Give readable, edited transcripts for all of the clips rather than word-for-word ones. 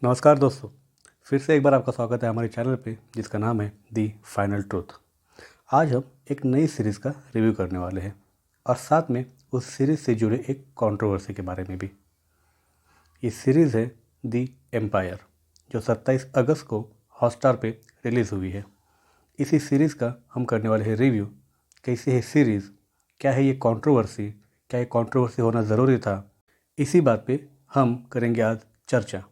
नमस्कार दोस्तों, फिर से एक बार आपका स्वागत है हमारे चैनल पे जिसका नाम है दी फाइनल ट्रूथ। आज हम एक नई सीरीज़ का रिव्यू करने वाले हैं और साथ में उस सीरीज़ से जुड़े एक कंट्रोवर्सी के बारे में भी। ये सीरीज़ है दी एम्पायर, जो 27 अगस्त को हॉटस्टार पे रिलीज़ हुई है। इसी सीरीज़ का हम करने वाले हैं रिव्यू। कैसी है सीरीज़, क्या है ये कंट्रोवर्सी, क्या ये कंट्रोवर्सी होना ज़रूरी था, इसी बात पे हम करेंगे आज चर्चा।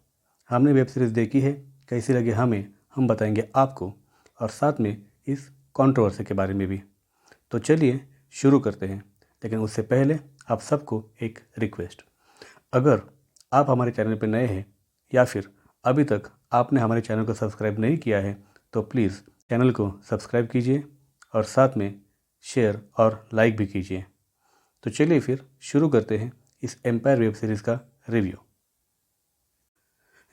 हमने वेब सीरीज़ देखी है, कैसी लगी हमें, हम बताएंगे आपको, और साथ में इस कंट्रोवर्सी के बारे में भी। तो चलिए शुरू करते हैं, लेकिन उससे पहले आप सबको एक रिक्वेस्ट। अगर आप हमारे चैनल पर नए हैं या फिर अभी तक आपने हमारे चैनल को सब्सक्राइब नहीं किया है तो प्लीज़ चैनल को सब्सक्राइब कीजिए और साथ में शेयर और लाइक भी कीजिए। तो चलिए फिर शुरू करते हैं इस एम्पायर वेब सीरीज़ का रिव्यू।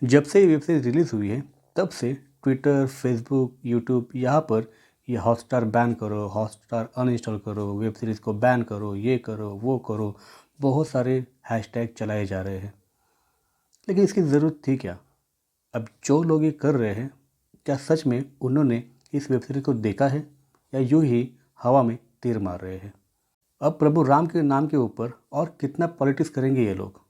जब से ये वेब सीरीज़ रिलीज़ हुई है तब से ट्विटर, फेसबुक, यूट्यूब, यहाँ पर ये हॉटस्टार बैन करो, हॉटस्टार अनइंस्टॉल करो, वेब सीरीज़ को बैन करो, ये करो, वो करो, बहुत सारे हैशटैग चलाए जा रहे हैं। लेकिन इसकी ज़रूरत थी क्या? अब जो लोग ये कर रहे हैं, क्या सच में उन्होंने इस वेब सीरीज़ को देखा है या यूँ ही हवा में तीर मार रहे हैं? अब प्रभु राम के नाम के ऊपर और कितना पॉलिटिक्स करेंगे ये लोग?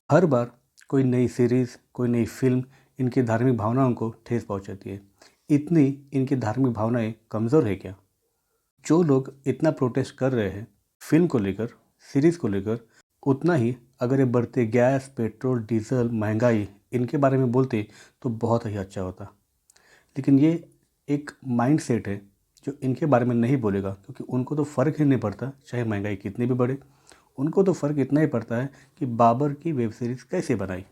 हर बार कोई नई सीरीज़, कोई नई फिल्म इनकी धार्मिक भावनाओं को ठेस पहुंचाती है। इतनी इनकी धार्मिक भावनाएं कमज़ोर है क्या? जो लोग इतना प्रोटेस्ट कर रहे हैं फिल्म को लेकर, सीरीज़ को लेकर, उतना ही अगर ये बढ़ते गैस, पेट्रोल, डीजल, महंगाई इनके बारे में बोलते तो बहुत ही अच्छा होता। लेकिन ये एक माइंड सेट है जो इनके बारे में नहीं बोलेगा, क्योंकि उनको तो फ़र्क ही नहीं पड़ता चाहे महंगाई कितनी भी बढ़े। उनको तो फ़र्क इतना ही पड़ता है कि बाबर की वेब सीरीज़ कैसे बनाई।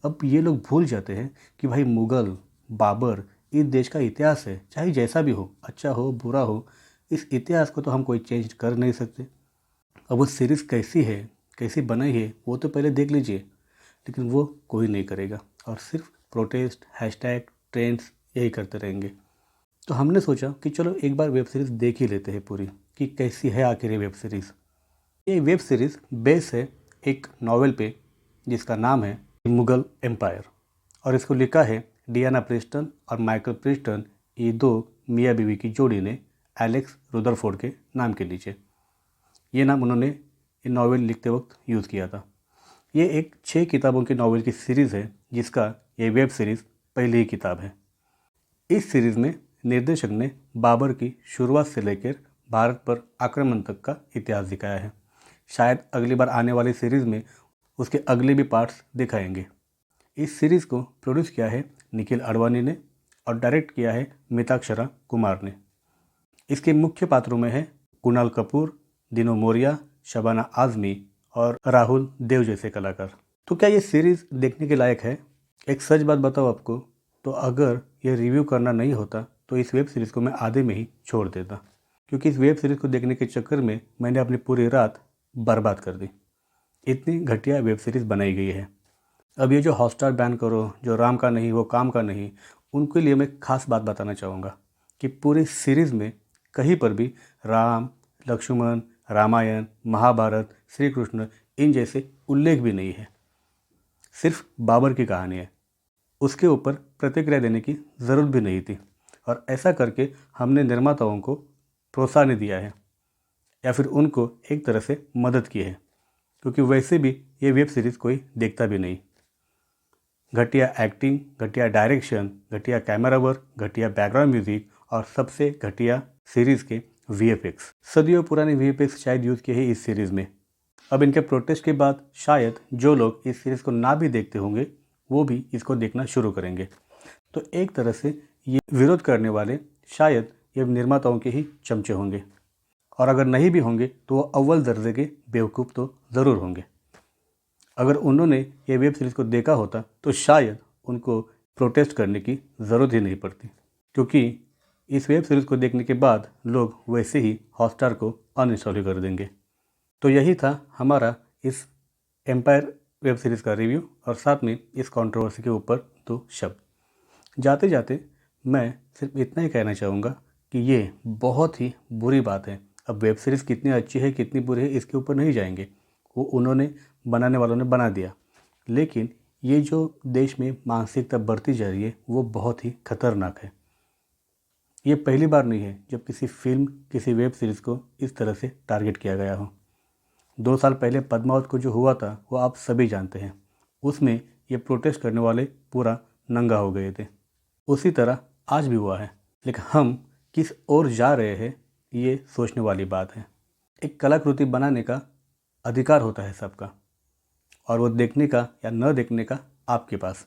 अब ये लोग भूल जाते हैं कि भाई मुग़ल, बाबर इस देश का इतिहास है, चाहे जैसा भी हो, अच्छा हो बुरा हो, इस इतिहास को तो हम कोई चेंज कर नहीं सकते। अब वो सीरीज़ कैसी है, कैसी बनाई है, वो तो पहले देख लीजिए। लेकिन वो कोई नहीं करेगा और सिर्फ प्रोटेस्ट, हैशटैग, ट्रेंड्स यही करते रहेंगे। तो हमने सोचा कि चलो एक बार वेब सीरीज़ देख ही लेते हैं पूरी, कि कैसी है आखिर ये वेब सीरीज़। ये वेब सीरीज़ बेस है एक नॉवेल पे जिसका नाम है मुग़ल एम्पायर, और इसको लिखा है डियाना प्रिस्टन और माइकल प्रिस्टन, ये दो मियाँ बीवी की जोड़ी ने एलेक्स रुदरफोर्ड के नाम के नीचे। ये नाम उन्होंने ये नॉवेल लिखते वक्त यूज़ किया था। ये एक 6 किताबों की नॉवेल की सीरीज़ है जिसका ये वेब सीरीज़ पहली ही किताब है। इस सीरीज़ में निर्देशक ने बाबर की शुरुआत से लेकर भारत पर आक्रमण तक का इतिहास दिखाया है। शायद अगली बार आने वाली सीरीज़ में उसके अगले भी पार्ट्स दिखाएंगे। इस सीरीज़ को प्रोड्यूस किया है निखिल अडवाणी ने और डायरेक्ट किया है मिताक्षरा कुमार ने। इसके मुख्य पात्रों में है कुणाल कपूर, दिनो मोरिया, शबाना आज़मी और राहुल देव जैसे कलाकार। तो क्या ये सीरीज़ देखने के लायक है? एक सच बात बताओ आपको, तो अगर ये रिव्यू करना नहीं होता तो इस वेब सीरीज़ को मैं आधे में ही छोड़ देता, क्योंकि इस वेब सीरीज़ को देखने के चक्कर में मैंने अपनी पूरी रात बर्बाद कर दी। इतनी घटिया वेब सीरीज़ बनाई गई है। अब ये जो हॉटस्टार बैन करो, जो राम का नहीं वो काम का नहीं, उनके लिए मैं खास बात बताना चाहूँगा कि पूरी सीरीज़ में कहीं पर भी राम, लक्ष्मण, रामायण, महाभारत, श्री कृष्ण इन जैसे उल्लेख भी नहीं है। सिर्फ बाबर की कहानी है। उसके ऊपर प्रतिक्रिया देने की ज़रूरत भी नहीं थी, और ऐसा करके हमने निर्माताओं को प्रोत्साहन दिया है या फिर उनको एक तरह से मदद की है, क्योंकि वैसे भी ये वेब सीरीज़ कोई देखता भी नहीं। घटिया एक्टिंग, घटिया डायरेक्शन, घटिया कैमरा वर्क, घटिया बैकग्राउंड म्यूजिक और सबसे घटिया सीरीज़ के वीएफएक्स। सदियों पुराने वीएफएक्स शायद यूज़ किए हैं इस सीरीज़ में। अब इनके प्रोटेस्ट के बाद शायद जो लोग इस सीरीज़ को ना भी देखते होंगे वो भी इसको देखना शुरू करेंगे। तो एक तरह से ये विरोध करने वाले शायद ये निर्माताओं के ही चमचे होंगे, और अगर नहीं भी होंगे तो वो अव्वल दर्जे के बेवकूफ़ तो ज़रूर होंगे। अगर उन्होंने ये वेब सीरीज़ को देखा होता तो शायद उनको प्रोटेस्ट करने की ज़रूरत ही नहीं पड़ती, क्योंकि इस वेब सीरीज़ को देखने के बाद लोग वैसे ही हॉटस्टार को अनइंस्टॉल ही कर देंगे। तो यही था हमारा इस एम्पायर वेब सीरीज़ का रिव्यू, और साथ में इस कंट्रोवर्सी के ऊपर 2 शब्द। जाते जाते मैं सिर्फ इतना ही कहना चाहूँगा कि ये बहुत ही बुरी बात है। अब वेब सीरीज़ कितनी अच्छी है कितनी बुरी है इसके ऊपर नहीं जाएंगे, वो उन्होंने बनाने वालों ने बना दिया, लेकिन ये जो देश में मानसिकता बढ़ती जा रही है वो बहुत ही खतरनाक है। ये पहली बार नहीं है जब किसी फिल्म, किसी वेब सीरीज़ को इस तरह से टारगेट किया गया हो। 2 साल पहले पद्मावत को जो हुआ था वो आप सभी जानते हैं। उसमें ये प्रोटेस्ट करने वाले पूरा नंगा हो गए थे। उसी तरह आज भी हुआ है, लेकिन हम किस ओर जा रहे हैं ये सोचने वाली बात है। एक कलाकृति बनाने का अधिकार होता है सबका, और वो देखने का या न देखने का आपके पास।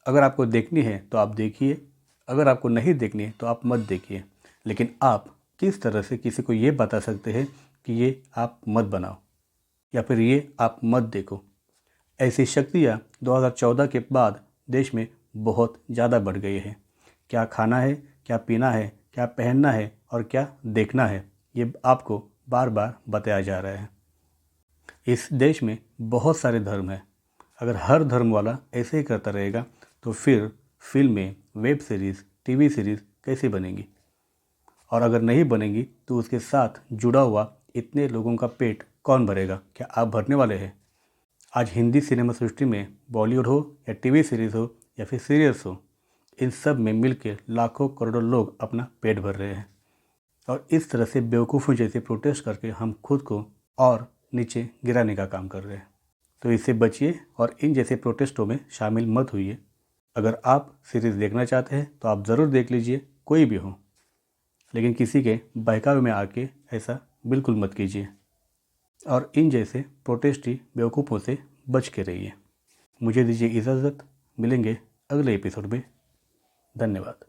अगर आपको देखनी है तो आप देखिए, अगर आपको नहीं देखनी है तो आप मत देखिए। लेकिन आप किस तरह से किसी को ये बता सकते हैं कि ये आप मत बनाओ या फिर ये आप मत देखो? ऐसी शक्तियाँ 2014 के बाद देश में बहुत ज़्यादा बढ़ गई है। क्या खाना है, क्या पीना है, क्या पहनना है और क्या देखना है, ये आपको बार बार बताया जा रहा है। इस देश में बहुत सारे धर्म हैं। अगर हर धर्म वाला ऐसे ही करता रहेगा तो फिर फिल्में, वेब सीरीज़, टीवी सीरीज़ कैसे बनेंगी? और अगर नहीं बनेंगी तो उसके साथ जुड़ा हुआ इतने लोगों का पेट कौन भरेगा? क्या आप भरने वाले हैं? आज हिंदी सिनेमा सृष्टि में बॉलीवुड हो या टीवी सीरीज़ हो या फिर सीरियल्स हो, इन सब में मिलकर लाखों करोड़ों लोग अपना पेट भर रहे हैं। और इस तरह से बेवकूफ़ों जैसे प्रोटेस्ट करके हम खुद को और नीचे गिराने का काम कर रहे हैं। तो इससे बचिए और इन जैसे प्रोटेस्टों में शामिल मत होइए। अगर आप सीरीज़ देखना चाहते हैं तो आप ज़रूर देख लीजिए, कोई भी हो, लेकिन किसी के बहकावे में आके ऐसा बिल्कुल मत कीजिए। और इन जैसे प्रोटेस्टी बेवकूफ़ों से बच के रहिए। मुझे दीजिए इजाज़त, मिलेंगे अगले एपिसोड में। धन्यवाद।